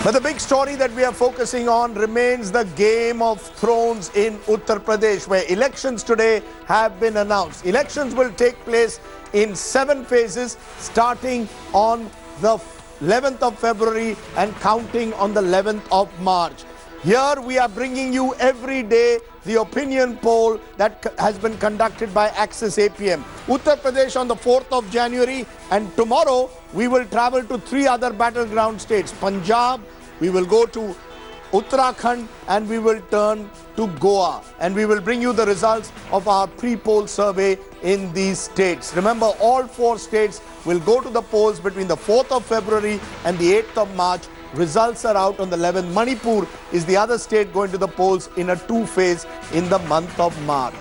But the big story that we are focusing on remains the Game of Thrones in Uttar Pradesh, where elections today have been announced. Elections will take place in 7 phases, starting on the 11th of February and counting on the 11th of March. Here we are bringing you every day the opinion poll that has been conducted by Axis APM. Uttar Pradesh on the 4th of January, and tomorrow we will travel to 3 other battleground states. Punjab, we will go to Uttarakhand, and we will turn to Goa. And we will bring you the results of our pre-poll survey in these states. Remember, all 4 states will go to the polls between the 4th of February and the 8th of March. Results are out on the 11th. Manipur is the other state going to the polls in a 2-phase in the month of March.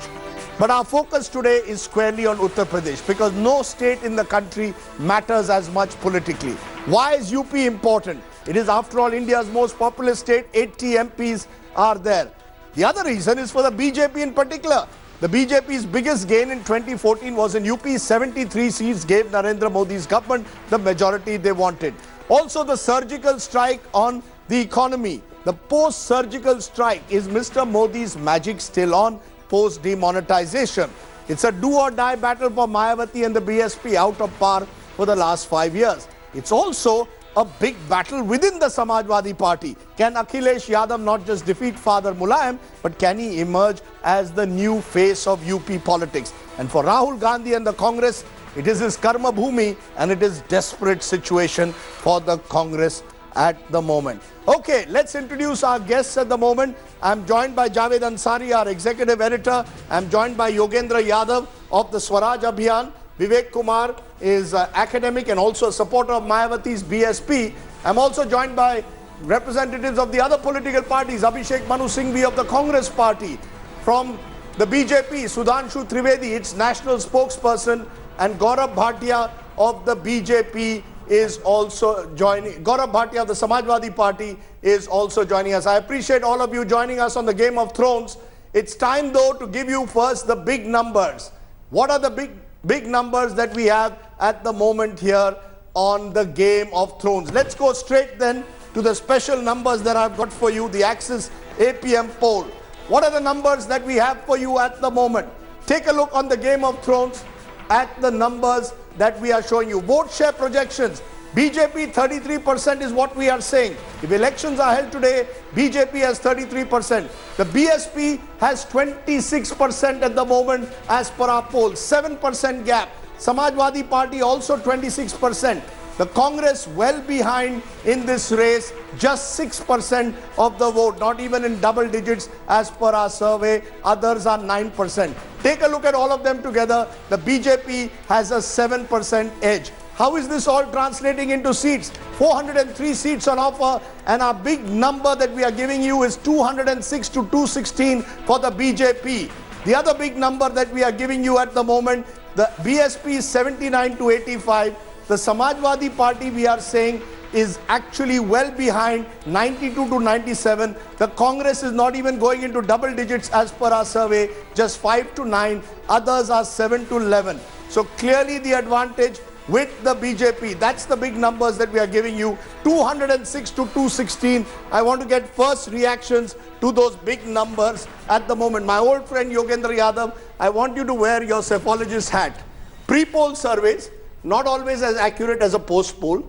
But our focus today is squarely on Uttar Pradesh, because no state in the country matters as much politically. Why is UP important? It is, after all, India's most populous state. 80 MPs are there. The other reason is for the BJP in particular. The BJP's biggest gain in 2014 was in UP. 73 seats gave Narendra Modi's government the majority they wanted. Also, the surgical strike on the economy. The post-surgical strike. Is Mr. Modi's magic still on post-demonetization? It's a do-or-die battle for Mayawati and the BSP, out of par for the last 5 years. It's also a big battle within the Samajwadi Party. Can Akhilesh Yadav not just defeat Father Mulayam, but can he emerge as the new face of UP politics? And for Rahul Gandhi and the Congress, it is his karma bhumi, and it is desperate situation for the Congress at the moment. Okay, let's introduce our guests at the moment. I'm joined by Javed Ansari, our executive editor. I'm joined by Yogendra Yadav of the Swaraj Abhiyan. Vivek Kumar is academic and also a supporter of Mayawati's BSP. I'm also joined by representatives of the other political parties. Abhishek Manu Singhvi of the Congress Party. From the BJP, Sudhanshu Trivedi, its national spokesperson, and Gaurav Bhatia of the BJP is also joining. Gaurav Bhatia of the Samajwadi Party is also joining us. I appreciate all of you joining us on the Game of Thrones. It's time, though, to give you first the big numbers. What are the big numbers that we have at the moment here on the Game of Thrones? Let's go straight then to the special numbers that I've got for you, the Axis APM poll. What are the numbers that we have for you at the moment? Take a look on the Game of Thrones at the numbers that we are showing you. Vote share projections. BJP 33% is what we are saying. If elections are held today, BJP has 33%. The BSP has 26% at the moment as per our poll. 7% gap. Samajwadi Party also 26%. The Congress well behind in this race, just 6% of the vote, not even in double digits as per our survey. Others are 9%. Take a look at all of them together. The BJP has a 7% edge. How is this all translating into seats? 403 seats on offer, and our big number that we are giving you is 206 to 216 for the BJP. The other big number that we are giving you at the moment, the BSP is 79 to 85. The Samajwadi Party, we are saying, is actually well behind, 92 to 97. The Congress is not even going into double digits as per our survey, just 5 to 9. Others are 7 to 11. So clearly the advantage with the BJP. That's the big numbers that we are giving you, 206 to 216. I want to get first reactions to those big numbers at the moment. My old friend Yogendra Yadav, I want you to wear your psephologist hat. Pre-poll surveys, not always as accurate as a post-poll,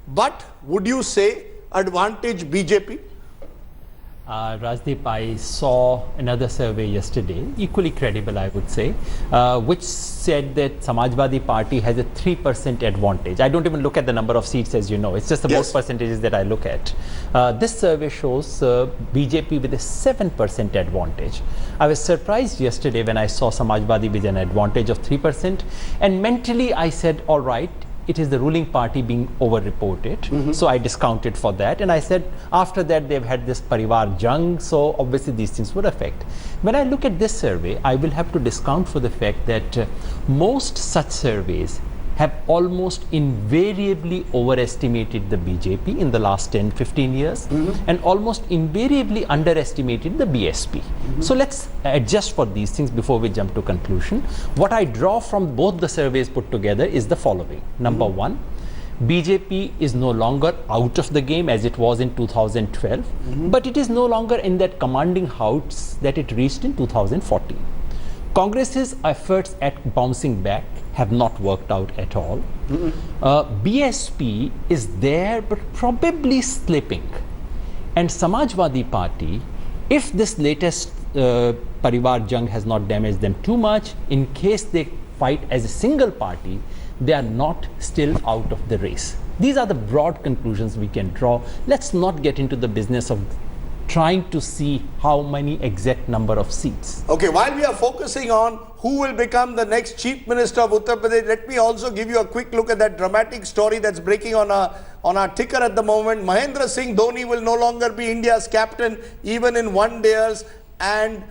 but would you say advantage BJP? Rajdeep, I saw another survey yesterday, equally credible I would say, which said that Samajwadi Party has a 3% advantage. I don't even look at the number of seats, as you know. It's just the vote percentages that I look at. This survey shows BJP with a 7% advantage. I was surprised yesterday when I saw Samajwadi with an advantage of 3%, and mentally I said, all right, it is the ruling party being over-reported. So I discounted for that, and I said after that they've had this Parivar Jung, so obviously these things would affect. When I look at this survey, I will have to discount for the fact that most such surveys have almost invariably overestimated the BJP in the last 10-15 years and almost invariably underestimated the BSP. So let's adjust for these things before we jump to conclusion. What I draw from both the surveys put together is the following. Number one, BJP is no longer out of the game as it was in 2012, but it is no longer in that commanding heights that it reached in 2014. Congress's efforts at bouncing back have not worked out at all. BSP is there but probably slipping. And Samajwadi Party, if this latest Parivar Jang has not damaged them too much, in case they fight as a single party, they are not still out of the race. These are the broad conclusions we can draw. Let's not get into the business of trying to see how many exact number of seats. Okay, while we are focusing on who will become the next Chief Minister of Uttar Pradesh, let me also give you a quick look at that dramatic story that's breaking on our ticker at the moment. Mahendra Singh Dhoni will no longer be India's captain even in one-dayers and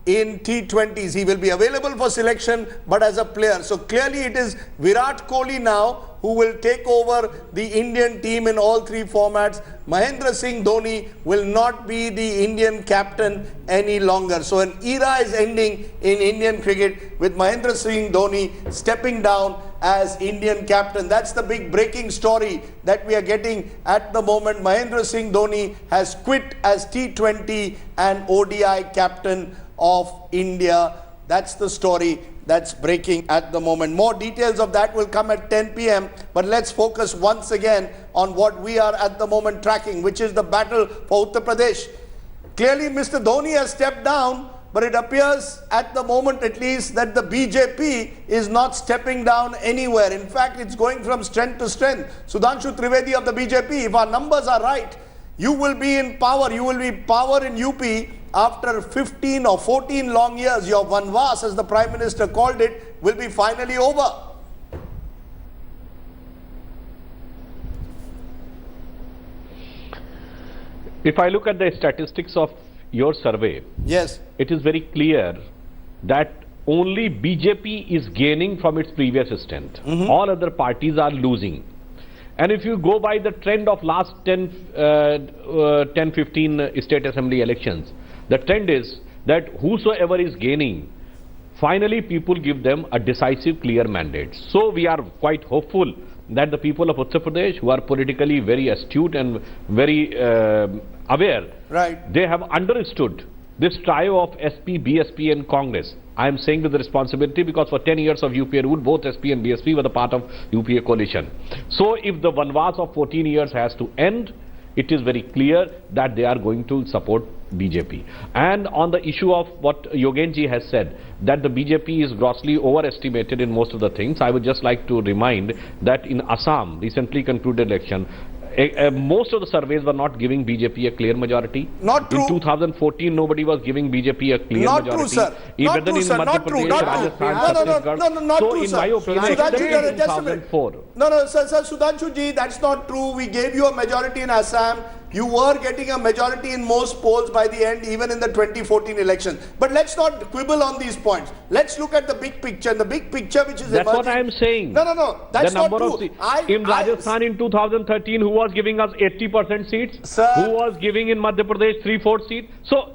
in T20s. He will be available for selection but as a player. So clearly it is Virat Kohli now who will take over the Indian team in all three formats. Mahendra Singh Dhoni will not be the Indian captain any longer. So an era is ending in Indian cricket with Mahendra Singh Dhoni stepping down as Indian captain. That's the big breaking story that we are getting at the moment. Mahendra Singh Dhoni has quit as T20 and ODI captain of India. That's the story that's breaking at the moment. More details of that will come at 10 p.m. But let's focus once again on what we are at the moment tracking, which is the battle for Uttar Pradesh. Clearly, Mr. Dhoni has stepped down, but it appears at the moment at least that the BJP is not stepping down anywhere. In fact, it's going from strength to strength. Sudhanshu Trivedi of the BJP, if our numbers are right, you will be in power. You will be power in UP after 15 or 14 long years. Your vanvas, as the Prime Minister called it, will be finally over. If I look at the statistics of your survey, yes, it is very clear that only BJP is gaining from its previous strength. All other parties are losing. And if you go by the trend of last 10-15 state assembly elections, the trend is that whosoever is gaining, finally people give them a decisive, clear mandate. So we are quite hopeful that the people of Uttar Pradesh, who are politically very astute and very aware, right, they have understood this trio of SP, BSP and Congress. I am saying with the responsibility because for 10 years of UPA rule, both SP and BSP were the part of UPA coalition. So if the vanvas of 14 years has to end, it is very clear that they are going to support BJP. And on the issue of what Yogenji has said, that the BJP is grossly overestimated in most of the things, I would just like to remind that in Assam, recently concluded election, most of the surveys were not giving BJP a clear majority. Not true. In 2014, nobody was giving BJP a clear not majority. True, sir. Not true, sir. Not true, not true. No, not so true, in sir. my opinion, Sudhanshu, in 2004. No, sir, Sudhanshu ji, that's not true. We gave you a majority in Assam. You were getting a majority in most polls by the end, even in the 2014 election. But let's not quibble on these points. Let's look at the big picture. And the big picture which is That's emerging. what I am saying. No. That's the not number true. Of in Rajasthan in 2013, who was giving us 80% seats? Sir, who was giving in Madhya Pradesh 3/4 seats? So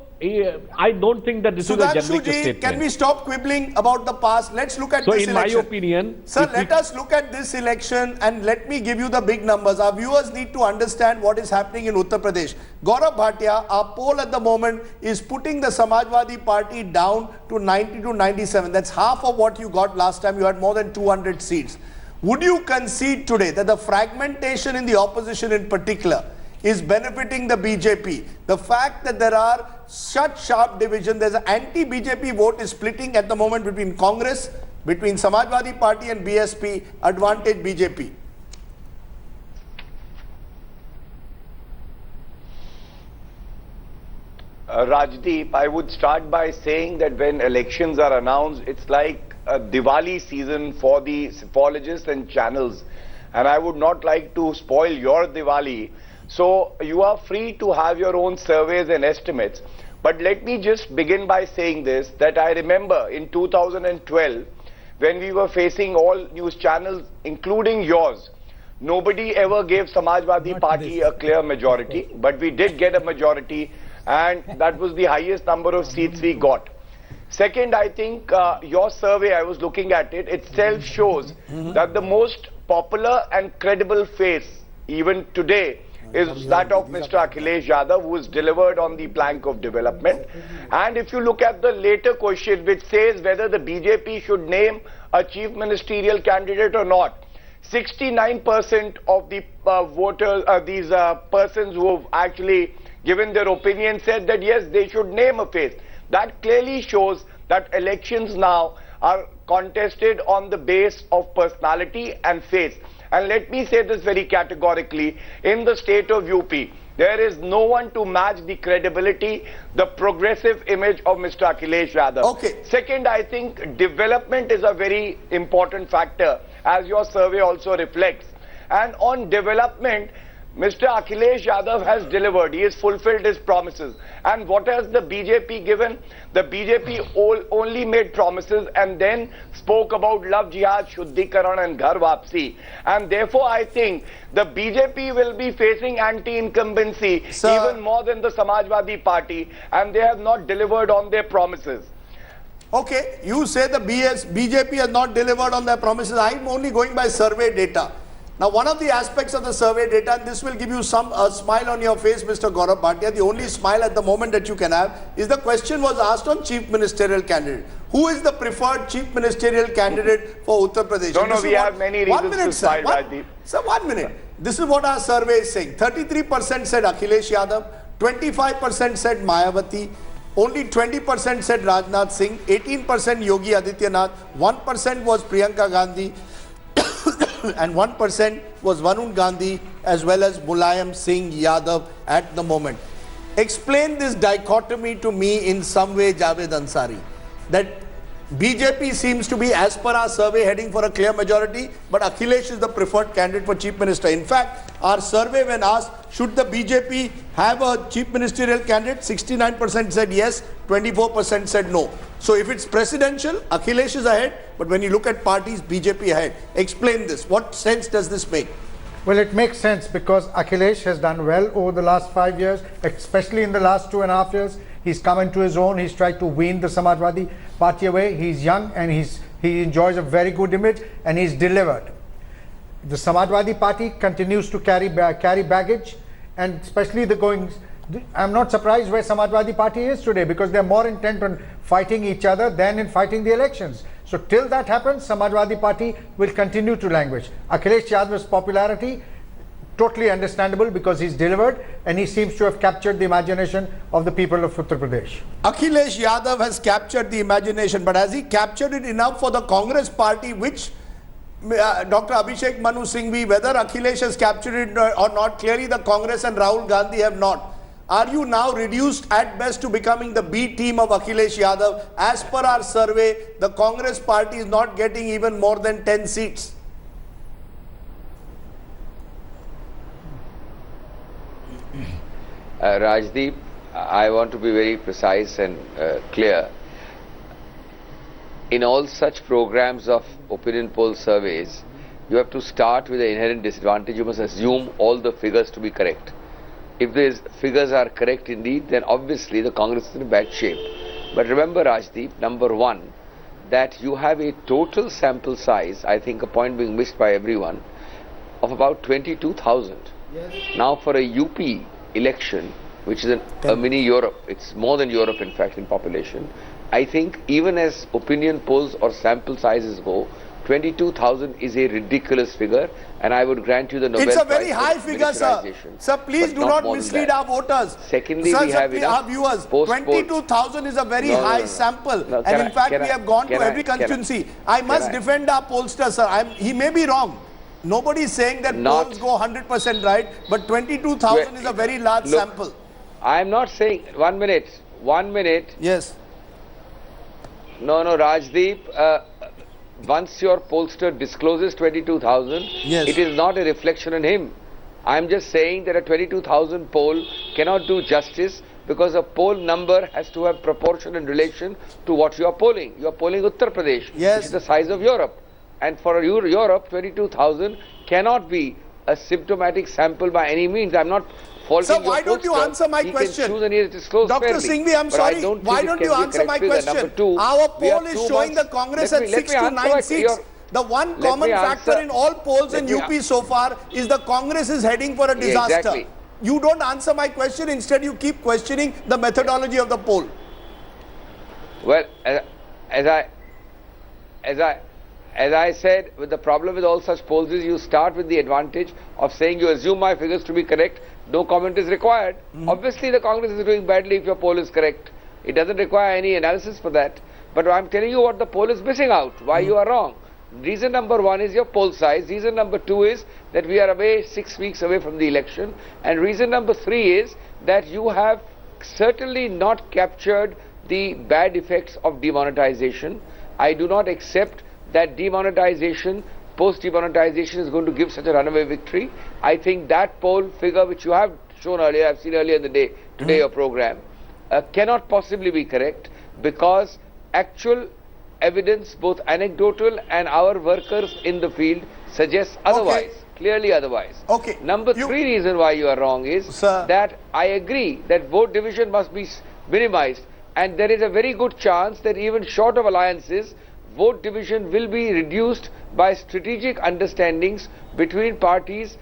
I don't think that this is a generic statement. Can we stop quibbling about the past? Let's look at this election. So in my opinion... Sir, let us look at this election and let me give you the big numbers. Our viewers need to understand what is happening in Uttar Pradesh. Gaurav Bhatia, our poll at the moment is putting the Samajwadi Party down to 90 to 97. That's half of what you got last time. You had more than 200 seats. Would you concede today that the fragmentation in the opposition in particular is benefiting the BJP? The fact that there are such sharp division, there's an anti-BJP vote is splitting at the moment between Congress, between Samajwadi Party and BSP, advantage BJP. Rajdeep, I would start by saying that when elections are announced, it's like a Diwali season for the psephologists and channels. And I would not like to spoil your Diwali. So you are free to have your own surveys and estimates. But let me just begin by saying this, that I remember in 2012, when we were facing all news channels, including yours, nobody ever gave Samajwadi Party a clear majority, but we did get a majority, and that was the highest number of seats we got. Second, I think your survey, I was looking at it, itself shows that the most popular and credible face, even today, is that of Mr. Akhilesh Yadav, who is delivered on the plank of development. And if you look at the later question, which says whether the BJP should name a chief ministerial candidate or not, 69% of the voters, these persons who have actually given their opinion said that yes, they should name a face. That clearly shows that elections now are contested on the base of personality and face. And let me say this very categorically, in the state of UP, there is no one to match the credibility, the progressive image of Mr. Akhilesh Yadav. Okay. Second, I think development is a very important factor, as your survey also reflects. And on development, Mr. Akhilesh Yadav has delivered. He has fulfilled his promises. And what has the BJP given? The BJP only made promises and then spoke about love jihad, shuddhikaran and ghar wapsi. And therefore, I think the BJP will be facing anti-incumbency even more than the Samajwadi Party, and they have not delivered on their promises. Okay, you say the BJP has not delivered on their promises. I'm only going by survey data. Now, one of the aspects of the survey data, and this will give you a smile on your face, Mr. Gaurav Bhatia, the only smile at the moment that you can have, is the question was asked on chief ministerial candidate. Who is the preferred chief ministerial candidate for Uttar Pradesh? No, we have many reasons to smile, Rajdeep. Sir, 1 minute. This is what our survey is saying. 33% said Akhilesh Yadav, 25% said Mayawati, only 20% said Rajnath Singh, 18% Yogi Adityanath, 1% was Priyanka Gandhi, and 1% was Varun Gandhi as well as Mulayam Singh Yadav at the moment. Explain this dichotomy to me in some way, Javed Ansari, that BJP seems to be, as per our survey, heading for a clear majority, but Akhilesh is the preferred candidate for chief minister. In fact, our survey when asked, should the BJP have a chief ministerial candidate, 69% said yes, 24% said no. So if it's presidential, Akhilesh is ahead, but when you look at parties, BJP ahead. Explain this. What sense does this make? Well, it makes sense because Akhilesh has done well over the last 5 years, especially in the last 2.5 years. He's come into his own. He's tried to wean the Samajwadi Party away. He's young and he enjoys a very good image and he's delivered. The Samajwadi Party continues to carry baggage, and especially the goings. I'm not surprised where Samajwadi Party is today because they're more intent on fighting each other than in fighting the elections. So till that happens, Samajwadi Party will continue to languish. Akhilesh Yadav's popularity, totally understandable because he's delivered and he seems to have captured the imagination of the people of Uttar Pradesh. Akhilesh Yadav has captured the imagination, but has he captured it enough for the Congress party, which Dr. Abhishek Manu Singhvi, whether Akhilesh has captured it or not, clearly the Congress and Rahul Gandhi have not. Are you now reduced at best to becoming the B team of Akhilesh Yadav? As per our survey, the Congress party is not getting even more than 10 seats. Rajdeep, I want to be very precise and clear. In all such programs of opinion poll surveys, you have to start with the inherent disadvantage. You must assume all the figures to be correct. If these figures are correct indeed, then obviously the Congress is in bad shape. But remember, Rajdeep, number one, that you have a total sample size, I think a point being missed by everyone, of about 22,000. Yes. Now for a UP election, which is a mini Europe, it's more than Europe in fact in population, I think even as opinion polls or sample sizes go, 22,000 is a ridiculous figure, and I would grant you the Nobel Prize. It's a very high figure, sir. Sir, please do not mislead our voters. Secondly, we have our viewers. 22,000 is a very high sample, and in fact, we have gone to every constituency. I must defend our pollster, sir. He may be wrong. Nobody is saying that polls go 100% right, but 22,000 is a very large sample. I am not saying. 1 minute. 1 minute. Yes. No, Rajdeep. Once your pollster discloses 22,000, yes, it is not a reflection on him. I am just saying that a 22,000 poll cannot do justice because a poll number has to have proportion in relation to what you are polling. You are polling Uttar Pradesh, yes, which is the size of Europe. And for Europe, 22,000 cannot be a symptomatic sample by any means. I am not faulting your pollster. Sir, why don't you answer my question? Dr. Singhvi, I'm sorry. Why don't you answer my question? Our poll is showing the Congress at 6 to 9 seats. The one Let common me factor answer. in all polls in Let UP me- so far is the Congress is heading for a disaster. Exactly. You don't answer my question. Instead, you keep questioning the methodology of the poll. Well, as I said, with the problem with all such polls is you start with the advantage of saying you assume my figures to be correct, no comment is required. Obviously, the Congress is doing badly if your poll is correct. It doesn't require any analysis for that. But I'm telling you what the poll is missing out, why you are wrong. Reason number one is your poll size. Reason number two is that we are away 6 weeks away from the election. And reason number three is that you have certainly not captured the bad effects of demonetization. I do not accept that demonetization, post-demonetization is going to give such a runaway victory. I think that poll figure which you have shown earlier, I've seen earlier in the day, today your program, cannot possibly be correct because actual evidence, both anecdotal and our workers in the field, suggests otherwise, clearly otherwise. Okay. Number three reason why you are wrong is that I agree that vote division must be minimized, and there is a very good chance that even short of alliances, vote division will be reduced by strategic understandings between parties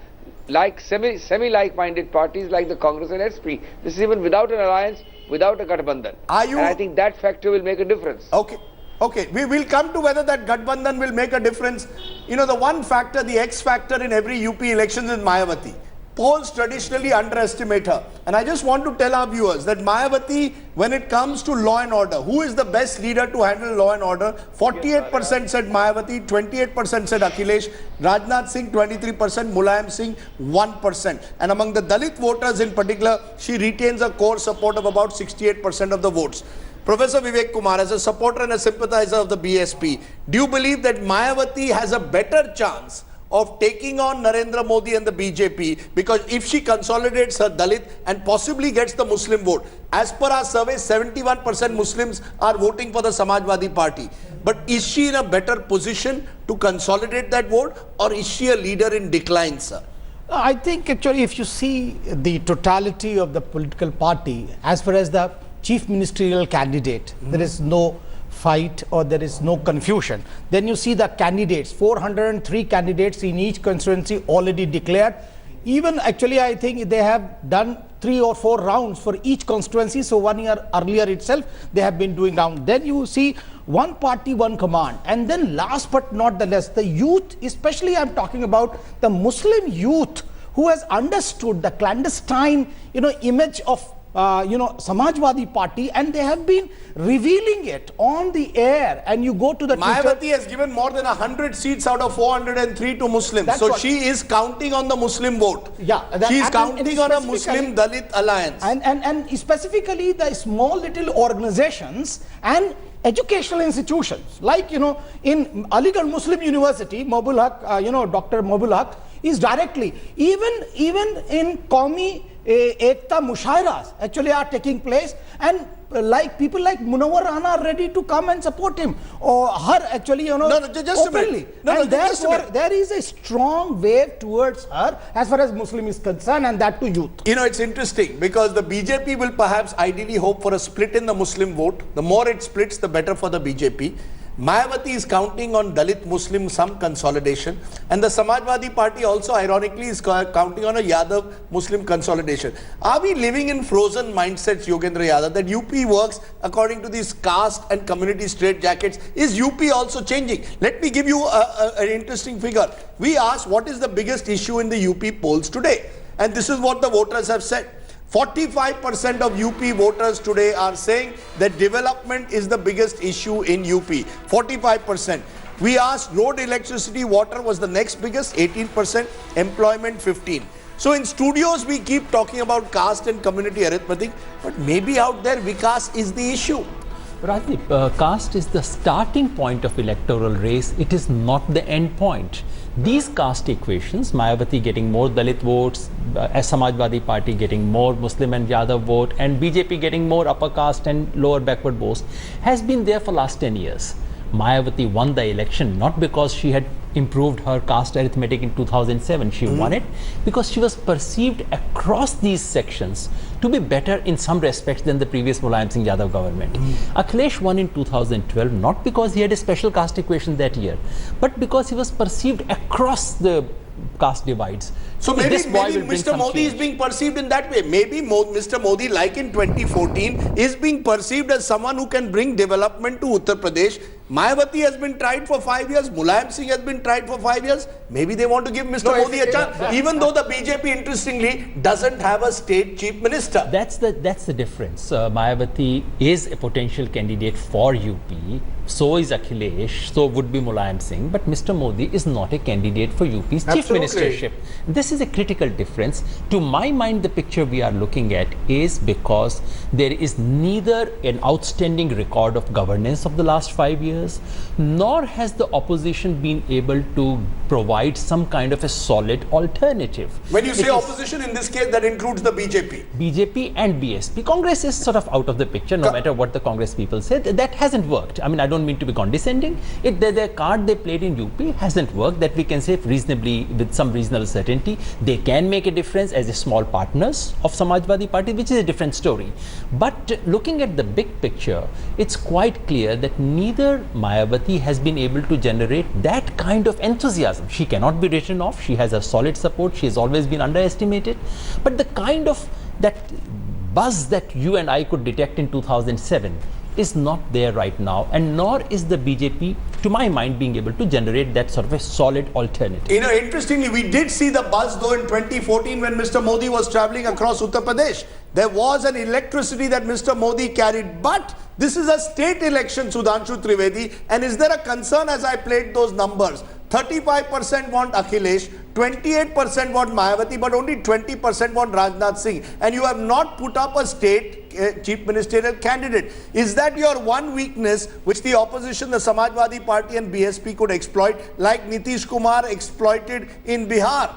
like semi-like-minded parties like the Congress and SP. This is even without an alliance, without a Gathbandhan. And I think that factor will make a difference. Okay. Okay, we will come to whether that Gathbandhan will make a difference. You know, the one factor, the X factor in every UP elections is Mayawati. Polls traditionally underestimate her. And I just want to tell our viewers that Mayawati, when it comes to law and order, who is the best leader to handle law and order? 48% said Mayawati, 28% said Akhilesh, Rajnath Singh 23%, Mulayam Singh 1%. And among the Dalit voters in particular, she retains a core support of about 68% of the votes. Professor Vivek Kumar, as a supporter and a sympathizer of the BSP, do you believe that Mayawati has a better chance of taking on Narendra Modi and the BJP, because if she consolidates her Dalit and possibly gets the Muslim vote? As per our survey, 71% Muslims are voting for the Samajwadi Party. But is she in a better position to consolidate that vote, or is she a leader in decline, sir? I think actually if you see the totality of the political party, as far as the chief ministerial candidate, there is no fight or there is no confusion. Then you see the candidates, 403 candidates in each constituency already declared. Even actually I think they have done 3 or 4 rounds for each constituency. So 1 year earlier itself they have been doing round. Then you see one party, one command. And then last but not the least, the youth, especially I'm talking about the Muslim youth who has understood the clandestine, image of Samajwadi Party, and they have been revealing it on the air. And you go to the Mayawati has given more than 100 seats out of 403 to Muslims. So she is counting on the Muslim vote. Yeah, she is counting on a Muslim Dalit alliance. And specifically the small little organizations and educational institutions, like in Aligarh Muslim University, Mobul Haq, Dr. Mobul Haq is directly, even in Qaumi Ekta Mushairas actually are taking place, and like people like Munawar Rana are ready to come and support him or her actually, just openly. There is a strong wave towards her as far as Muslim is concerned, and that to youth. It's interesting because the BJP will perhaps ideally hope for a split in the Muslim vote. The more it splits, the better for the BJP. Mayawati is counting on Dalit Muslim some consolidation, and the Samajwadi Party also ironically is counting on a Yadav Muslim consolidation. Are we living in frozen mindsets, Yogendra Yadav, that UP works according to these caste and community straitjackets? Is UP also changing? Let me give you an interesting figure. We asked what is the biggest issue in the UP polls today, and this is what the voters have said. 45% of UP voters today are saying that development is the biggest issue in UP. 45%. We asked road, electricity, water was the next biggest, 18%, employment 15%. So in studios we keep talking about caste and community arithmetic, but maybe out there Vikas is the issue. Rajdeep, caste is the starting point of electoral race. It is not the end point. These caste equations, Mayawati getting more Dalit votes, Samajwadi Party getting more Muslim and Yadav vote, and BJP getting more upper caste and lower backward votes, has been there for last 10 years. Mayawati won the election not because she had improved her caste arithmetic in 2007. She won it because she was perceived across these sections to be better in some respects than the previous Mulayam Singh Yadav government. Akhilesh won in 2012 not because he had a special caste equation that year, but because he was perceived across the caste divides. So maybe Mr. Modi is being perceived in that way. Maybe Mr. Modi, like in 2014, is being perceived as someone who can bring development to Uttar Pradesh. Mayawati has been tried for 5 years. Mulayam Singh has been tried for 5 years. Maybe they want to give Mr. Modi a chance, even though the BJP, interestingly, doesn't have a state chief minister. That's the difference. Mayawati is a potential candidate for UP. So is Akhilesh. So would be Mulayam Singh. But Mr. Modi is not a candidate for UP's chief ministership. This is a critical difference. To my mind, the picture we are looking at is because there is neither an outstanding record of governance of the last 5 years, nor has the opposition been able to provide some kind of a solid alternative. When you say opposition, in this case, that includes the BJP. BJP and BSP. Congress is sort of out of the picture, no matter what the Congress people say. That hasn't worked. I mean, I don't mean to be condescending. The card they played in UP hasn't worked, that we can say reasonably, with some reasonable certainty. They can make a difference as a small partners of Samajwadi Party, which is a different story. But looking at the big picture, it's quite clear that neither Mayawati has been able to generate that kind of enthusiasm. She cannot be written off. She has a solid support. She has always been underestimated. But the kind of that buzz that you and I could detect in 2007 is not there right now, and nor is the BJP, to my mind, being able to generate that sort of a solid alternative. You know, interestingly, we did see the buzz though in 2014 when Mr. Modi was traveling across Uttar Pradesh. There was an electricity that Mr. Modi carried, but this is a state election, Sudhanshu Trivedi, and is there a concern as I played those numbers? 35% want Akhilesh, 28% want Mayawati, but only 20% want Rajnath Singh. And you have not put up a state chief ministerial candidate. Is that your one weakness which the opposition, the Samajwadi Party and BSP could exploit, like Nitish Kumar exploited in Bihar?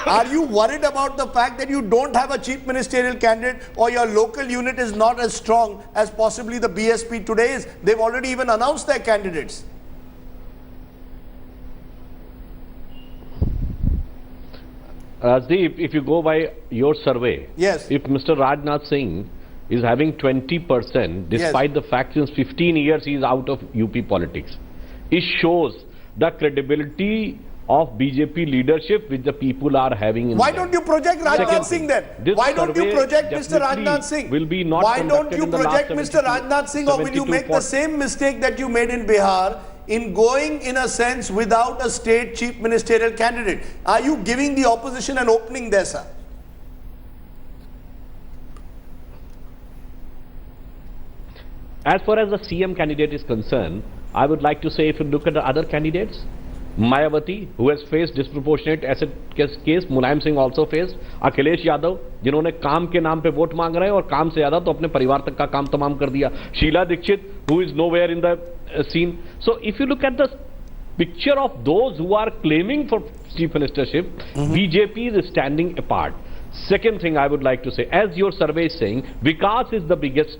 Are you worried about the fact that you don't have a chief ministerial candidate, or your local unit is not as strong as possibly the BSP today is? They've already even announced their candidates. If you go by your survey, yes, if Mr. Rajnath Singh is having 20%, despite the fact since 15 years he is out of UP politics, it shows the credibility of BJP leadership which the people are having in Why don't you project Rajnath Singh then? Why don't you project Mr. Rajnath Singh? Why don't you project Mr. Rajnath Singh, or will you make the same mistake that you made in Bihar in going, in a sense, without a state chief ministerial candidate? Are you giving the opposition an opening there, sir? As far as the CM candidate is concerned, I would like to say, if you look at the other candidates, Mayawati, who has faced disproportionate asset case, Mulayam Singh also faced, Akhilesh Yadav, जिन्होंने काम के नाम पे vote मांग रहे हैं और काम से ज्यादा तो अपने परिवार तक का काम तमाम कर दिया, Sheila Dikshit, who is nowhere in the scene. So if you look at the picture of those who are claiming for chief ministership, BJP is standing apart. Second thing I would like to say, as your survey is saying, Vikas is the biggest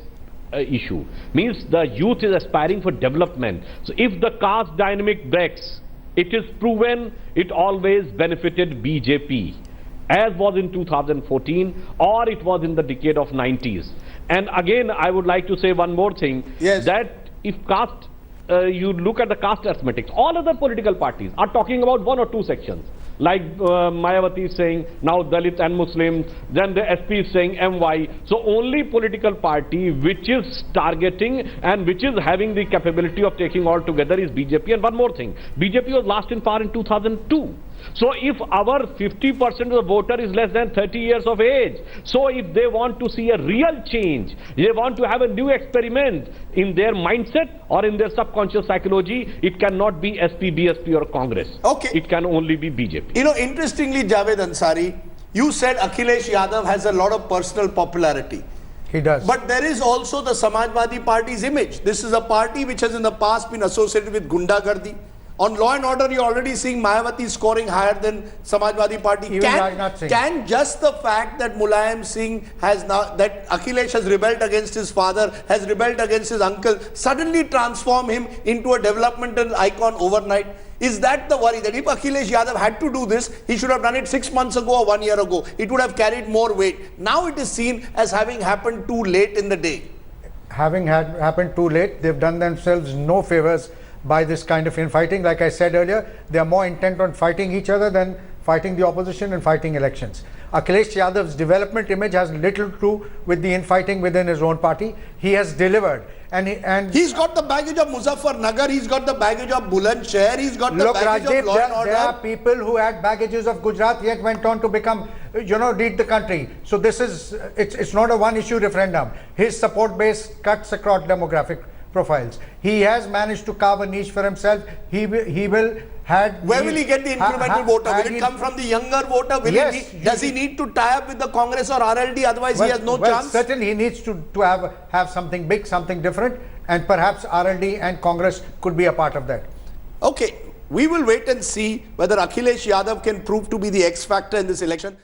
issue. Means the youth is aspiring for development. So if the caste dynamic breaks, it is proven it always benefited BJP, as was in 2014 or it was in the decade of 90s. And again, I would like to say one more thing, that if caste, you look at the caste arithmetic, all other political parties are talking about one or two sections. Like Mayawati is saying now Dalit and Muslims, then the SP is saying MY. So only political party which is targeting and which is having the capability of taking all together is BJP. And one more thing, BJP was last in power in 2002. So if our 50% of the voter is less than 30 years of age, so if they want to see a real change, they want to have a new experiment in their mindset or in their subconscious psychology, it cannot be SP, BSP or Congress. Okay. It can only be BJP. You know, interestingly, Javed Ansari, you said Akhilesh Yadav has a lot of personal popularity. He does. But there is also the Samajwadi Party's image. This is a party which has in the past been associated with Gundagardi, On law and order, you're already seeing Mayawati scoring higher than Samajwadi Party. Even Rajnath Singh. Can just the fact that Mulayam Singh has now, that Akhilesh has rebelled against his father, has rebelled against his uncle, suddenly transform him into a developmental icon overnight? Is that the worry, that if Akhilesh Yadav had to do this, he should have done it 6 months ago or 1 year ago? It would have carried more weight. Now it is seen as having happened too late in the day. Having happened too late, they've done themselves no favors by this kind of infighting. Like I said earlier, they are more intent on fighting each other than fighting the opposition and fighting elections. Akhilesh Yadav's development image has little to do with the infighting within his own party. He has delivered. And he's got the baggage of Muzaffarnagar, he's got the baggage of Bulandshahr, he's got the baggage of law and order. There are people who had baggages of Gujarat yet went on to become, lead the country. So this is, it's not a one issue referendum. His support base cuts across demographic profiles. He has managed to carve a niche for himself. He will had. Where will he get the incremental voter? Will it come from the younger voter? Does he need to tie up with the Congress or RLD? Otherwise, he has no chance. Certainly, he needs to have something big, something different, and perhaps RLD and Congress could be a part of that. Okay, we will wait and see whether Akhilesh Yadav can prove to be the X factor in this election.